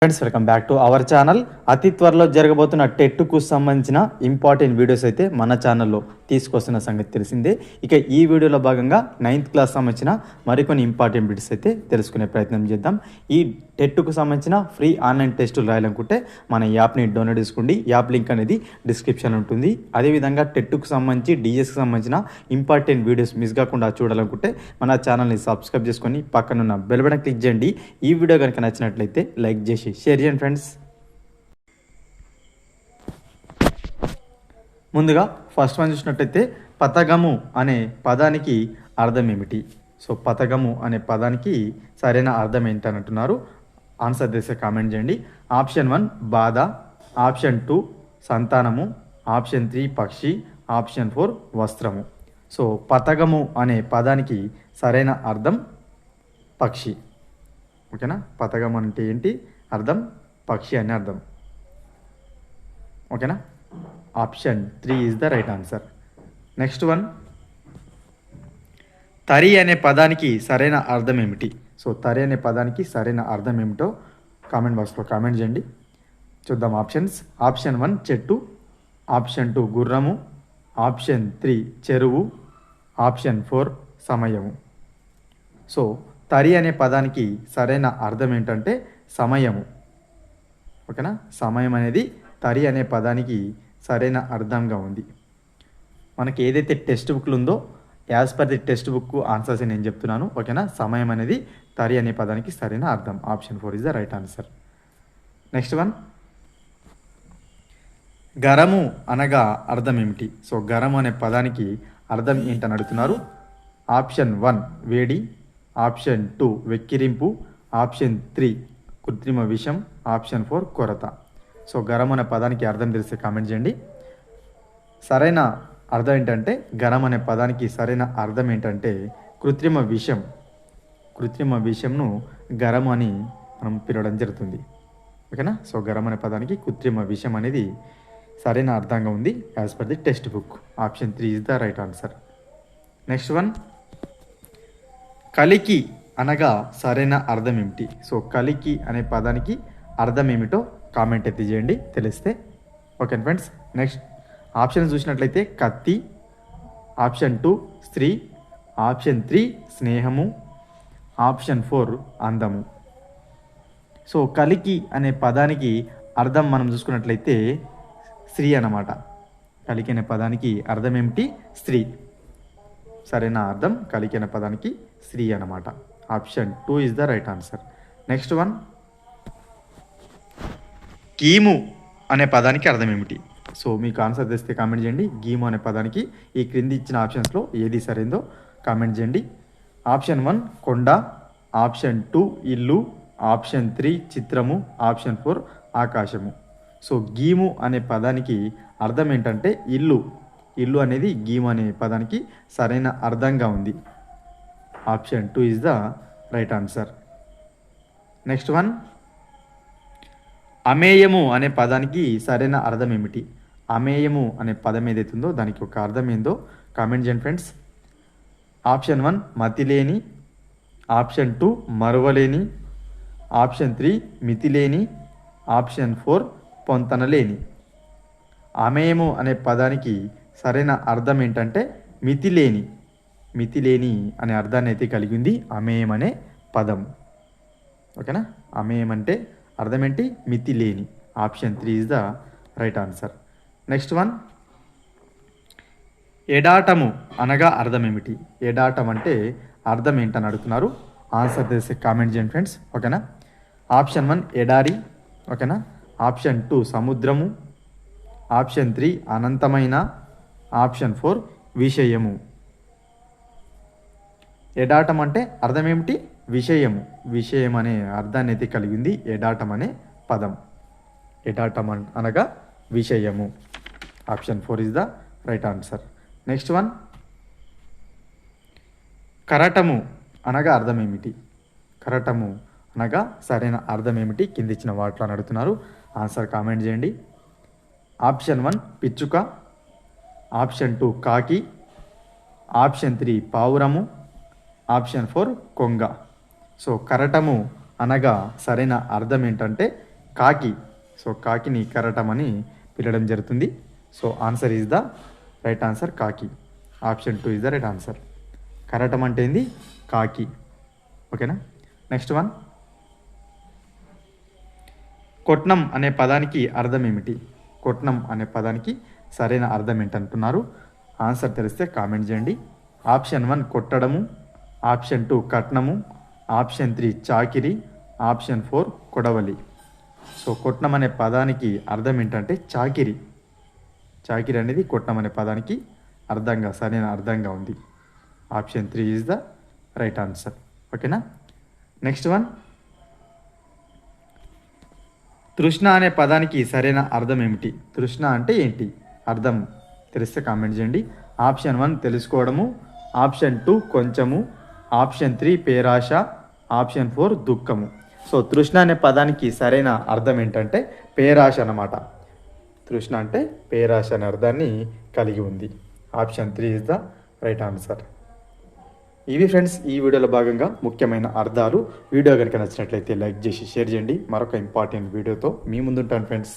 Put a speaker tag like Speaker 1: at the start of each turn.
Speaker 1: Friends welcome back to our channel. అతి త్వరలో జరగబోతున్న టెట్కు సంబంధించిన ఇంపార్టెంట్ వీడియోస్ అయితే మన ఛానల్లో తీసుకొస్తున్న సంగతి తెలిసిందే. ఇక ఈ వీడియోలో భాగంగా 9th క్లాస్ సంబంధించిన మరికొన్ని ఇంపార్టెంట్ వీడియోస్ అయితే తెలుసుకునే ప్రయత్నం చేద్దాం. ఈ టెట్కు సంబంధించిన ఫ్రీ ఆన్లైన్ టెస్టులు రాయాలనుకుంటే మన యాప్ని డౌన్లోడ్ చేసుకోండి. యాప్ లింక్ అనేది డిస్క్రిప్షన్ ఉంటుంది. అదేవిధంగా టెట్కు సంబంధించి డిఎస్కి సంబంధించిన ఇంపార్టెంట్ వీడియోస్ మిస్ కాకుండా చూడాలనుకుంటే మన ఛానల్ని సబ్స్క్రైబ్ చేసుకొని పక్కనున్న బెల్ బటన్ క్లిక్ చేయండి. ఈ వీడియో కనుక నచ్చినట్లయితే లైక్ చేసి షేర్ చేయండి ఫ్రెండ్స్. ముందుగా ఫస్ట్ వన్ చూసినట్టయితే పతగము అనే పదానికి అర్థం ఏమిటి? సో పతగము అనే పదానికి సరైన అర్థం ఏంటని అంటున్నారు. ఆన్సర్ చేస్తే కామెంట్ చేయండి. ఆప్షన్ 1 బాధ, ఆప్షన్ 2 సంతానము, ఆప్షన్ 3 పక్షి, ఆప్షన్ 4 వస్త్రము. సో పతగము అనే పదానికి సరైన అర్థం పక్షి. ఓకేనా? పతగం అంటే ఏంటి అర్థం? పక్షి అని అర్థం. ఓకేనా? Option 3 is the right answer. Next one, తరి అనే పదానికి సరైన అర్థం ఏమిటి? సో తరి అనే పదానికి సరైన అర్థం ఏమిటో కామెంట్ బాక్స్లో కామెంట్ చేయండి. చూద్దాం ఆప్షన్స్. ఆప్షన్ 1 చెట్టు, ఆప్షన్ 2 గుర్రము, ఆప్షన్ 3 చెరువు, ఆప్షన్ 4 సమయము. సో తరి అనే పదానికి సరైన అర్థం ఏంటంటే సమయము. ఓకేనా? సమయం అనేది తరి అనే పదానికి సరైన అర్థంగా ఉంది. మనకి ఏదైతే టెక్స్ట్ బుక్లు ఉందో as per the text book answers నేను చెప్తున్నాను. ఓకేనా? సమయం అనేది తరి అనే పదానికి సరైన అర్థం. Option 4 is the right answer. Next one, గరము అనగా అర్థం ఏమిటి? సో గరము అనే పదానికి అర్థం ఏంటని అడుగుతున్నారు. ఆప్షన్ 1 వేడి, ఆప్షన్ 2 వెక్కిరింపు, ఆప్షన్ 3 కృత్రిమ విషం, ఆప్షన్ 4 కొరత. సో గరం అనే పదానికి అర్థం తెలిస్తే కామెంట్ చేయండి. సరైన అర్థం ఏంటంటే గరం అనే పదానికి సరైన అర్థం ఏంటంటే కృత్రిమ విషం. కృత్రిమ విషంను గరం అని మనం పిలవడం జరుగుతుంది. ఓకేనా? సో గరం అనే పదానికి కృత్రిమ విషం అనేది సరైన అర్థంగా ఉంది as per the text book. Option 3 is the right answer. Next one, కలికి అనగా సరైన అర్థం ఏమిటి? సో కలికి అనే పదానికి అర్థం ఏమిటో కామెంట్ అయితే చేయండి తెలిస్తే. Okay friends. నెక్స్ట్ ఆప్షన్ చూసినట్లయితే కత్తి, ఆప్షన్ 2 స్త్రీ, ఆప్షన్ 3 స్నేహము, ఆప్షన్ 4 అందము. సో కలికి అనే పదానికి అర్థం మనం చూసుకున్నట్లయితే స్త్రీ అన్నమాట. కలికి అనే పదానికి అర్థం ఏమిటి? స్త్రీ. సరైన అర్థం కలికి అనే పదానికి స్త్రీ అన్నమాట. Option 2 is the right answer. Next one, గీము అనే పదానికి అర్థం ఏమిటి? సో మీకు ఆన్సర్ తెస్తే కామెంట్ చేయండి. గీము అనే పదానికి ఈ క్రింది ఇచ్చిన ఆప్షన్స్లో ఏది సరైందో కామెంట్ చేయండి. ఆప్షన్ 1 కొండ, ఆప్షన్ 2 ఇల్లు, ఆప్షన్ 3 చిత్రము, ఆప్షన్ 4 ఆకాశము. సో గీము అనే పదానికి అర్థం ఏంటంటే ఇల్లు. ఇల్లు అనేది గీము అనే పదానికి సరైన అర్థంగా ఉంది. Option 2 is the right answer. Next one, అమేయము అనే పదానికి సరైన అర్థం ఏమిటి? అమేయము అనే పదం ఏదైతుందో దానికి ఒక అర్థం ఏందో కామెంట్ చేయండి ఫ్రెండ్స్. ఆప్షన్ 1 మతిలేని, ఆప్షన్ 2 మరువలేని, ఆప్షన్ 3 మితిలేని, ఆప్షన్ 4 పొంతనలేని. అమేయము అనే పదానికి సరైన అర్థం ఏంటంటే మితిలేని. మితిలేని అనే అర్థాన్ని అయితే కలిగి ఉంది అమేయం అనే పదం. ఓకేనా? అమేయం అంటే అర్థం ఏంటి? మితిలేని. Option 3 is the right answer. Next one, ఎడాటము అనగా అర్థం ఏమిటి? ఎడాటం అంటే అర్థం ఏంటని అడుగుతున్నారు. ఆన్సర్ చేసి కామెంట్ చేయండి ఫ్రెండ్స్. ఓకేనా? ఆప్షన్ 1 ఎడారి, ఓకేనా? ఆప్షన్ 2 సముద్రము, ఆప్షన్ 3 అనంతమైన, ఆప్షన్ 4 విషయము. ఎడాటం అంటే అర్థం ఏమిటి? విషయము. విషయం అనే అర్థాన్ని అయితే కలిగింది ఎడాటం అనే పదం. ఎడాటం అనగా విషయము. Option 4 is the right answer. Next one, కరటము అనగా అర్థం ఏమిటి? కరటము అనగా సరైన అర్థం ఏమిటి? కింద ఇచ్చిన వాటిలో అని అడుగుతున్నారు. ఆన్సర్ కామెంట్ చేయండి. ఆప్షన్ 1 పిచ్చుక, ఆప్షన్ 2 కాకి, ఆప్షన్ 3 పావురము, ఆప్షన్ 4 కొంగ. సో కరటము అనగా సరైన అర్థం ఏంటంటే కాకి. సో కాకిని కరటం అని పిలవడం జరుగుతుంది. So answer is the right answer కాకి. Option 2 is the right answer. కరటం అంటే ఏంది? కాకి. ఓకేనా. నెక్స్ట్ వన్, కొట్నం అనే పదానికి అర్థం ఏమిటి? కొట్నం అనే పదానికి సరైన అర్థం ఏంటంటున్నారు? ఆన్సర్ తెలిస్తే కామెంట్ చేయండి. ఆప్షన్ 1 కొట్టడము, ఆప్షన్ 2 కట్నము, ఆప్షన్ 3 చాకిరి, ఆప్షన్ 4 కొడవలి. సో కొట్నం అనే పదానికి అర్థం ఏంటంటే చాకిరి. చాకిరి అనేది కొట్నం అనే పదానికి అర్థంగా, సరైన అర్థంగా ఉంది. Option 3 is the right answer. ఓకేనా. నెక్స్ట్ వన్, తృష్ణ అనే పదానికి సరైన అర్థం ఏమిటి? తృష్ణ అంటే ఏంటి? అర్థం తెలిస్తే కామెంట్ చేయండి. ఆప్షన్ 1 తెలుసుకోవడము, ఆప్షన్ 2 కొంచెము, ఆప్షన్ 3 పేరాశ, ఆప్షన్ 4 దుఃఖము. సో తృష్ణ అనే పదానికి సరైన అర్థం ఏంటంటే పేరాశ అన్నమాట. తృష్ణ అంటే పేరాశ అనే అర్థాన్ని కలిగి ఉంది. Option 3 is the right answer. ఇవి ఫ్రెండ్స్ ఈ వీడియోలో భాగంగా ముఖ్యమైన అర్థాలు. వీడియో కనుక నచ్చినట్లయితే లైక్ చేసి షేర్ చేయండి. మరొక ఇంపార్టెంట్ వీడియోతో మీ ముందుంటాను ఫ్రెండ్స్.